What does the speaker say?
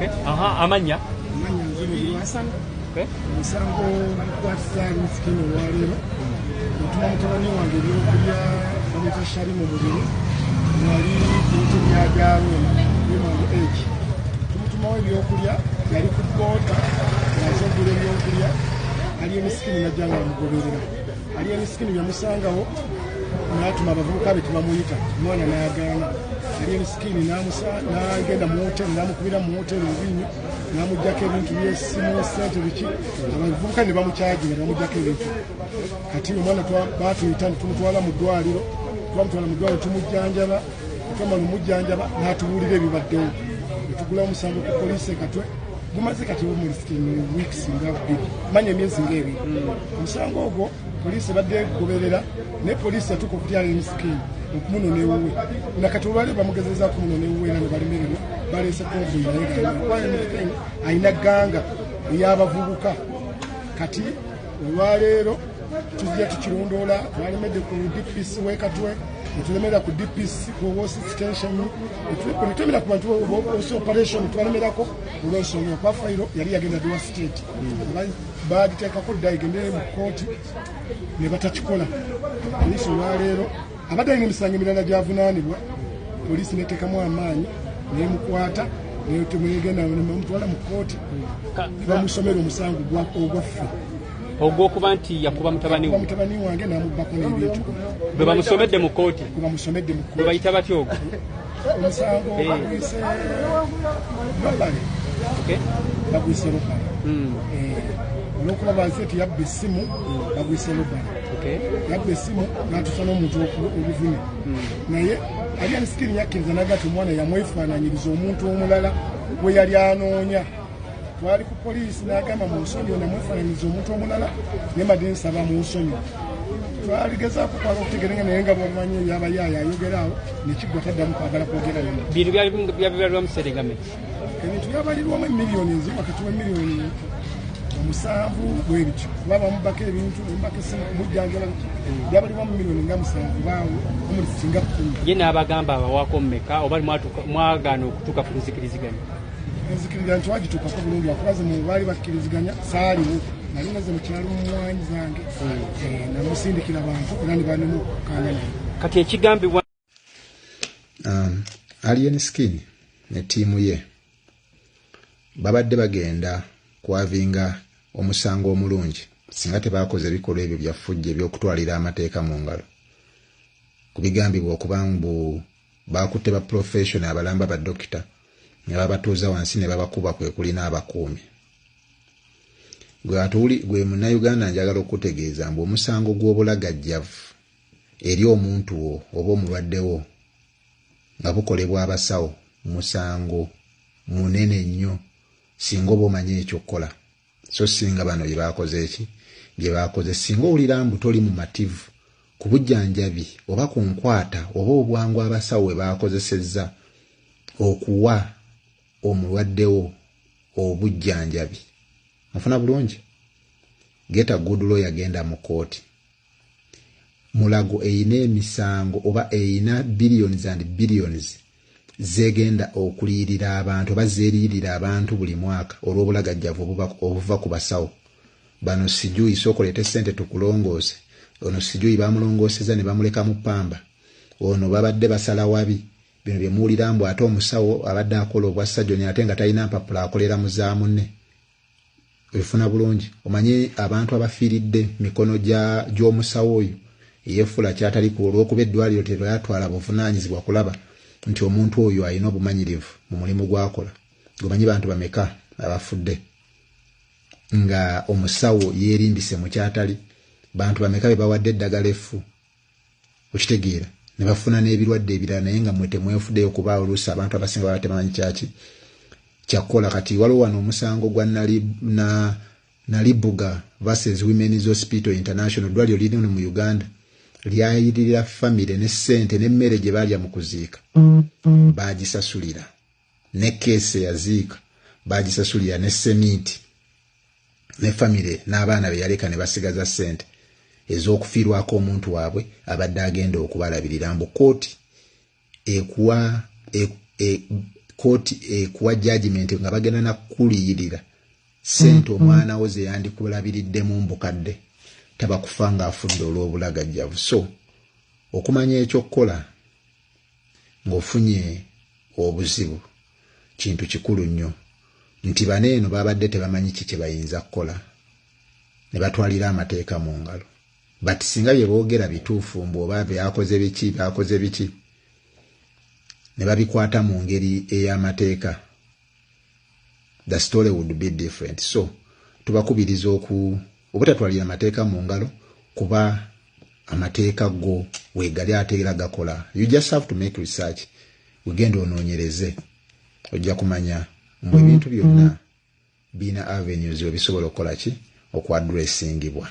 Okay. Amanya nzero Hassan. Okay. Musango kwatsa miskini walero. Mutuma mutabani wange byokulya bamutashali mu mubiri. Nali bintu byagalo bimangu age. Tumutuma we byokulya yali ku bota yazogule byokulya. Ali miskini najanga mugoberera. Ali miskini yamusangawo n'atuma abavubuka be tubamuyita mwana n'ayagana. Ali miskini n'agenda mu hoteli n'amukubira mu hoteli ebinyu n'amujjako ebintu by'essimu sente biki abavubuka ne bamukyagira n'amujjako ebintu kati omwana batuyita tumutwala mu ddwaliro tumujjanjaba twamala omujjanjaba n'atubuulira ebibaddewo netugula omusango ku poliisi katwe gumaze kati omulisikini weeks nga bbiri manya emyezi ng'ebiri omusango ogwo poliisi badde goberera ne poliisi yatuuka okutyala emisikini okumunona ewuwe nakati olwali bamugezezaako munona ewuwe era ne balemererwa baleese konvinayegakwayemisikini ayina ganga ey'abavubuka kati olwaleero tujja tukirondoola twalemedde ku DPC wekatwe netulemera ku DPC ku Wosi extension netulemera ku bantu Wosi operation twalemerako olw'ensonga kwa fayiro yali yagenda Dwa State bagiteekako dda egendere mu kooti ne batakikola poliisi olwaleero abadde alina emisango emirala gy'avunaanibwa poliisi neteekamu amaanyi nemukwata netemwegenda nemutwala mu kooti bamusomera omusango ogwaffe ogw'okuba nti yakuba mutabani wange n'amubbako n'ebintu bwe bamusomedde mu kooti bwe bayita batya ogwo omusango bagwise lobale bagwise lobale olwokuba baze nti yabba essimu bagwise lobale yabba essimu n'atusa n'omuntu oluvune naye ali anisikiri yakkiriza nagati omwana yamwefaananyiriza omuntu omulala we yali anoonya twali ku poliisi n'agamba mu nsonyi namwefaananyiriza omuntu omulala naye madde nsaba mu nsonyi twaligezaako kwala okutegeranga naye nga bwamanyi yabayaaya ayogeraawo nekiggwa taddamu kwagala kwogera yonna bintu byabibalirwamu Serengame ebintu byabalirwamu emiliyoni nzi wakati w'emiliyoni 7 bwebityo kuba bamubbako ebintu bamubbako essimu kumujjanjala byabalirwamu miliyoni nga 7 baawo omuli singa 10 ye n'abagamba abawaako mmeka oba mwagaana okutuuka ku luzikiriziganya nzikiriza twagituukako bulungi wakubaze mu baali bakkiriziganya saaliwo nali naze mu kyalo mu mwanyi zange namusindikira abantu era ne banemu okukanga naye kati ekigambibwa Alien Skin ne ttiimu ye babadde bagenda kwavinga omusango omulungi singa tebaakoze ebikolwa ebyo byafujja eby'okutwalira amateeka mu ngalo ku bigambibwa okuba mbu baakutte ba professional abalamba ba dokita ne babatuuza wansi ne babakuba kwe kuli n'abakuumi gwe munnayuganda njagala okutegeeza mbu omusango gw'obulagajjavu eri omuntu wo oba omulwaddewo nga bukolebwa abasawo musango munene nnyo singa oba omanyi ekyokukola so singa bano bye baakoze singa owulira mbu toli mumativu ku bujjanjabi oba ku nkwata oba obwangu abasawo bwe baakozesezza okuwa omulwaddewo obujjanjabi mufuna bulungi geta good lawyer genda mu kooti mulago eyina emisango oba eyina billions and billions zegenda okuliyirira abantu bazeeririra abantu buli mwaka olw'obulagajjavu obuva ku basawo bano sijuyi sookolete ssente tukulongoose ono sijuyi bamulongooseza ne bamuleka mu ppamba ono babadde basala wabi bino bye muwulira mbu ate omusawo abadde akola obwassajjoni ate nga talina mpapula akolera mu za munne ebifuna bulungi omanyi abantu abafiiridde mikono gy'omusawo oyo yeefula kyatali ku olw'okuba eddwaliro teryatwala buvunaanyizibwa kulaba nti omuntu oyo alina obumanyirivu mu mulimu gw'akola gomanyi bantu bameka abafudde nga omusawo yeerindise mu kyatali bantu bameka be bawadde eddagala effu okitegeera ne bafuna n'ebirwadde ebirala naye nga mmwe temwefuddeyo kuba oluusi abantu abasinga baba tebamanyi kyakukola kati waliwo wano omusango gwa Nalibuga versus Women's Hospital International eddwaliro liri mu Uganda lyayiririra famire ne ssente n'emmere gye baalya mu kuziika baagisasulira ne keesi yaziika baagisasulira ne semiiti ne famire n'abaana be yaleka ne basigaza ssente ez'okufiirwako omuntu waabwe abadde agenda okubalabirira mbu kooti kooti kuwa judgment nga bagenda na kuliyirira sente omwana wo ze yandikulabiriddemu mbukadde tabakufa ng'afudde olw'obulagajjavu. So okumanya ekyokukola ng'ofunye obuzibu kintu kikulu nnyo, nti baneeno babadde tebamanyi kiki bayinza kukola ne batwalira amateeka mu ngalo. But singa bye boogera bituufu mbw'oba byakoze biki ne babikwata mu ngeri ey'amateeka, the story would be different. So tubakubiriza obutatwalira amateeka mu ngalo, kuba amateeka go weegali ate era gakola. You just have to make research. Ugenda onoonyereze ojja kumanya ebintu byonna bina avenues obisobola okukola ki okwadressingibwa.